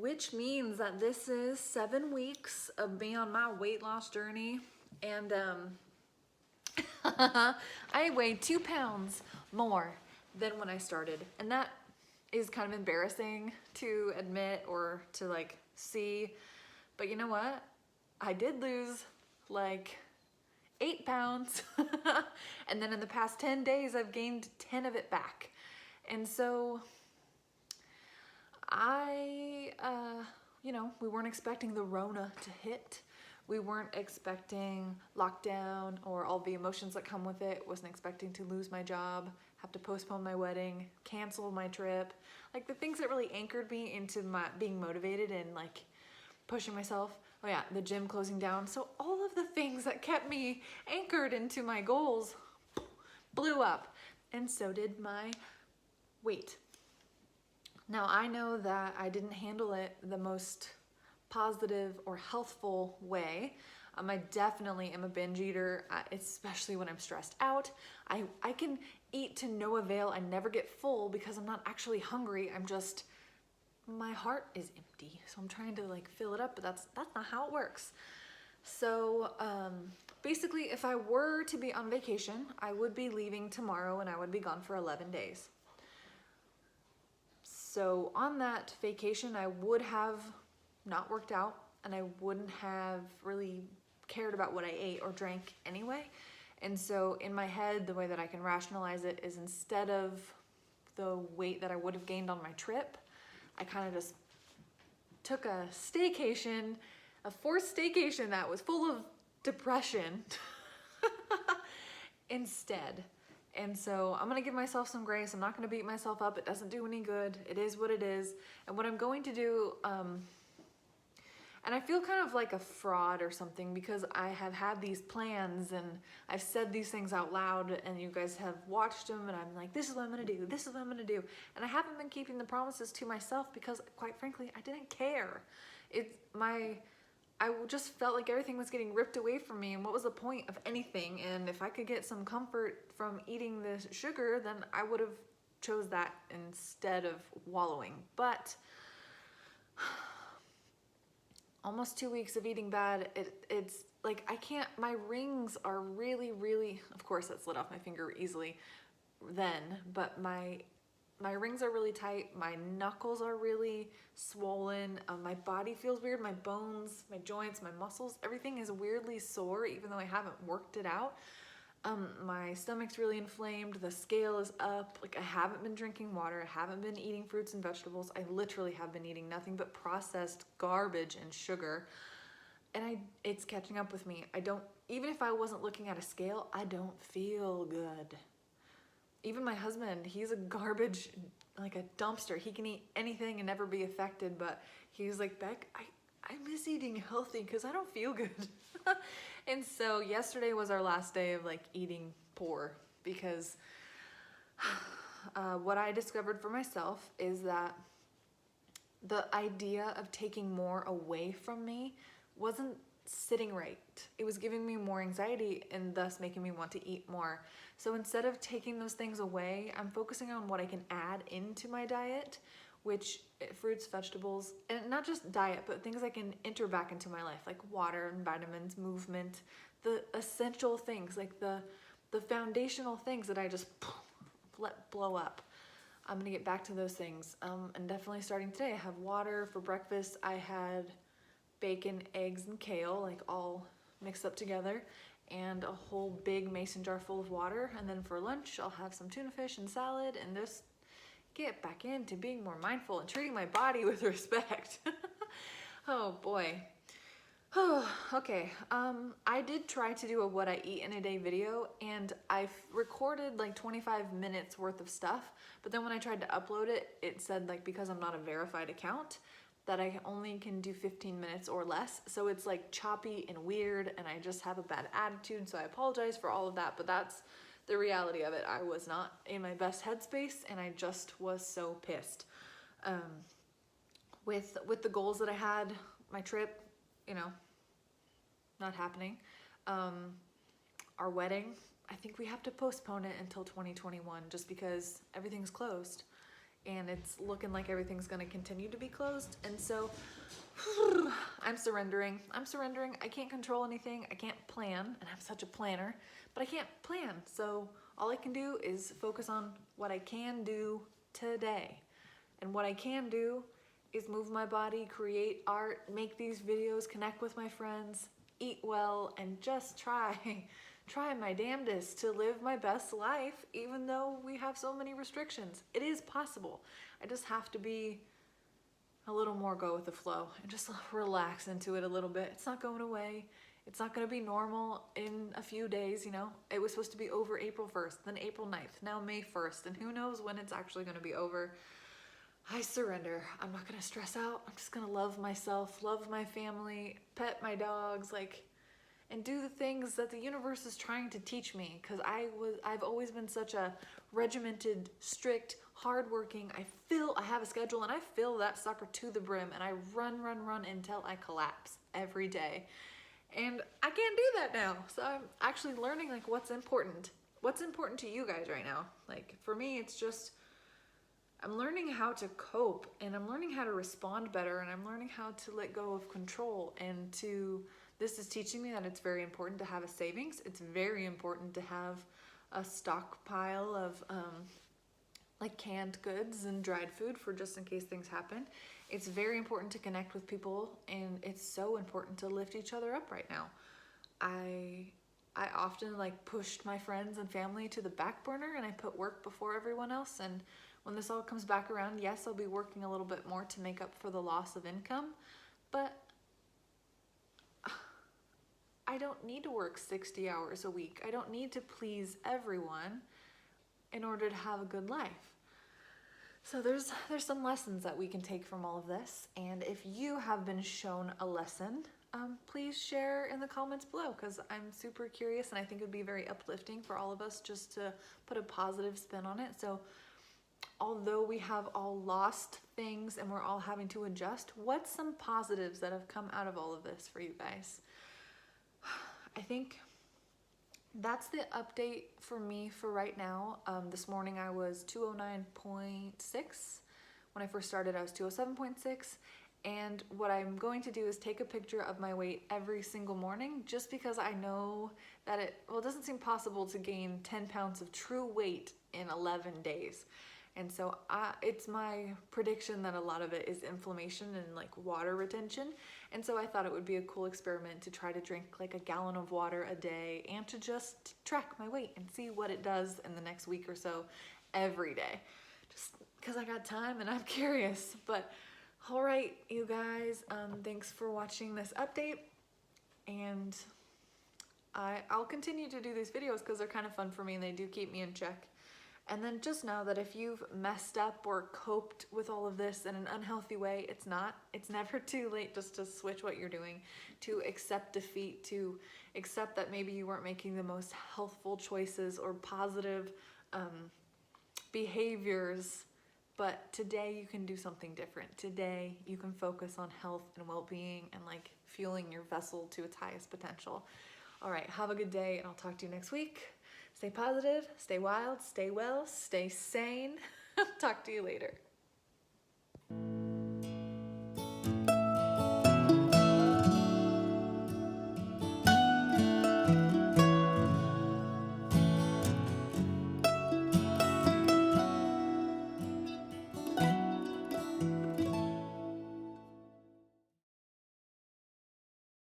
which means that this is 7 weeks of me on my weight loss journey. And I weighed 2 pounds more than when I started. And that is kind of embarrassing to admit or to like see. But you know what? I did lose like 8 pounds. And then in the past 10 days, I've gained 10 of it back. And so we weren't expecting the Rona to hit. We weren't expecting lockdown or all the emotions that come with it. Wasn't expecting to lose my job, have to postpone my wedding, cancel my trip. Like the things that really anchored me into my being motivated and like pushing myself. Oh yeah, the gym closing down. So all of the things that kept me anchored into my goals blew up. And so did my weight. Now I know that I didn't handle it the most positive or healthful way. I definitely am a binge eater, especially when I'm stressed out. I can eat to no avail. I never get full because I'm not actually hungry. My heart is empty. So I'm trying to like fill it up, but that's not how it works. So basically, if I were to be on vacation, I would be leaving tomorrow and I would be gone for 11 days. So on that vacation, I would have not worked out and I wouldn't have really cared about what I ate or drank anyway. And so in my head, the way that I can rationalize it is instead of the weight that I would have gained on my trip, I kind of just took a staycation, a forced staycation that was full of depression instead. And so I'm gonna give myself some grace. I'm not gonna beat myself up. It doesn't do any good. It is what it is. And what I'm going to do, and I feel kind of like a fraud or something because I have had these plans and I've said these things out loud and you guys have watched them and I'm like, this is what I'm gonna do, this is what I'm gonna do. And I haven't been keeping the promises to myself because quite frankly, I didn't care. I just felt like everything was getting ripped away from me and what was the point of anything? And if I could get some comfort from eating the sugar, then I would have chose that instead of wallowing. But almost 2 weeks of eating bad, it's like I can't, my rings are really, really, of course that slid off my finger easily then, but my rings are really tight, my knuckles are really swollen, my body feels weird, my bones, my joints, my muscles, everything is weirdly sore even though I haven't worked it out. My stomach's really inflamed, the scale is up, like I haven't been drinking water, I haven't been eating fruits and vegetables, I literally have been eating nothing but processed garbage and sugar, and it's catching up with me. Even if I wasn't looking at a scale, I don't feel good. Even my husband, he's a garbage, like a dumpster. He can eat anything and never be affected, but he's like, Beck, I miss eating healthy because I don't feel good. And so yesterday was our last day of like eating poor because what I discovered for myself is that the idea of taking more away from me wasn't sitting right. It was giving me more anxiety and thus making me want to eat more. So instead of taking those things away, I'm focusing on what I can add into my diet, which fruits, vegetables, and not just diet, but things I can enter back into my life, like water and vitamins, movement, the essential things, like the foundational things that I just let blow up. I'm gonna get back to those things. And definitely starting today, I have water for breakfast. I had bacon, eggs, and kale, like all mixed up together, and a whole big mason jar full of water. And then for lunch, I'll have some tuna fish and salad and just get back into being more mindful and treating my body with respect. Oh boy. Okay, I did try to do a what I eat in a day video and I've recorded like 25 minutes worth of stuff, but then when I tried to upload it, it said like because I'm not a verified account, that I only can do 15 minutes or less. So it's like choppy and weird and I just have a bad attitude. So I apologize for all of that, but that's the reality of it. I was not in my best headspace and I just was so pissed. With the goals that I had, my trip, not happening. Our wedding, I think we have to postpone it until 2021 just because everything's closed. and it's looking like everything's gonna continue to be closed. And so I'm surrendering. I can't control anything. I can't plan, and I'm such a planner, but I can't plan. So all I can do is focus on what I can do today. And what I can do is move my body, create art, make these videos, connect with my friends, eat well, and just try my damnedest to live my best life, even though we have so many restrictions. It is possible. I just have to be a little more go with the flow and just relax into it a little bit. It's not going away. It's not going to be normal in a few days, you know. It was supposed to be over April 1st, then April 9th, now May 1st, and who knows when it's actually going to be over. I surrender. I'm not going to stress out. I'm just going to love myself, love my family, pet my dogs, and do the things that the universe is trying to teach me, because I've always been such a regimented, strict, hardworking. I have a schedule, and I fill that sucker to the brim, and I run until I collapse every day. And I can't do that now. So I'm actually learning what's important to you guys right now. For me, it's just, I'm learning how to cope, and I'm learning how to respond better, and I'm learning how to let go of control, and this is teaching me that it's very important to have a savings. It's very important to have a stockpile of canned goods and dried food for just in case things happen. It's very important to connect with people, and it's so important to lift each other up right now. I often pushed my friends and family to the back burner, and I put work before everyone else. And when this all comes back around, yes, I'll be working a little bit more to make up for the loss of income, but I don't need to work 60 hours a week. I don't need to please everyone in order to have a good life. So there's some lessons that we can take from all of this. And if you have been shown a lesson, please share in the comments below, because I'm super curious, and I think it would be very uplifting for all of us just to put a positive spin on it. So although we have all lost things and we're all having to adjust, what's some positives that have come out of all of this for you guys? I think that's the update for me for right now. This morning I was 209.6. When I first started, I was 207.6. And what I'm going to do is take a picture of my weight every single morning, just because I know that it doesn't seem possible to gain 10 pounds of true weight in 11 days. And so it's my prediction that a lot of it is inflammation and water retention. And so I thought it would be a cool experiment to try to drink a gallon of water a day, and to just track my weight and see what it does in the next week or so every day. Just because I got time and I'm curious. But all right, you guys, thanks for watching this update. And I'll continue to do these videos because they're kind of fun for me and they do keep me in check. And then just know that if you've messed up or coped with all of this in an unhealthy way, it's never too late just to switch what you're doing, to accept defeat, to accept that maybe you weren't making the most healthful choices or positive behaviors. But today you can do something different. Today you can focus on health and well-being and fueling your vessel to its highest potential. All right, have a good day, and I'll talk to you next week. Stay positive, stay wild, stay well, stay sane. Talk to you later.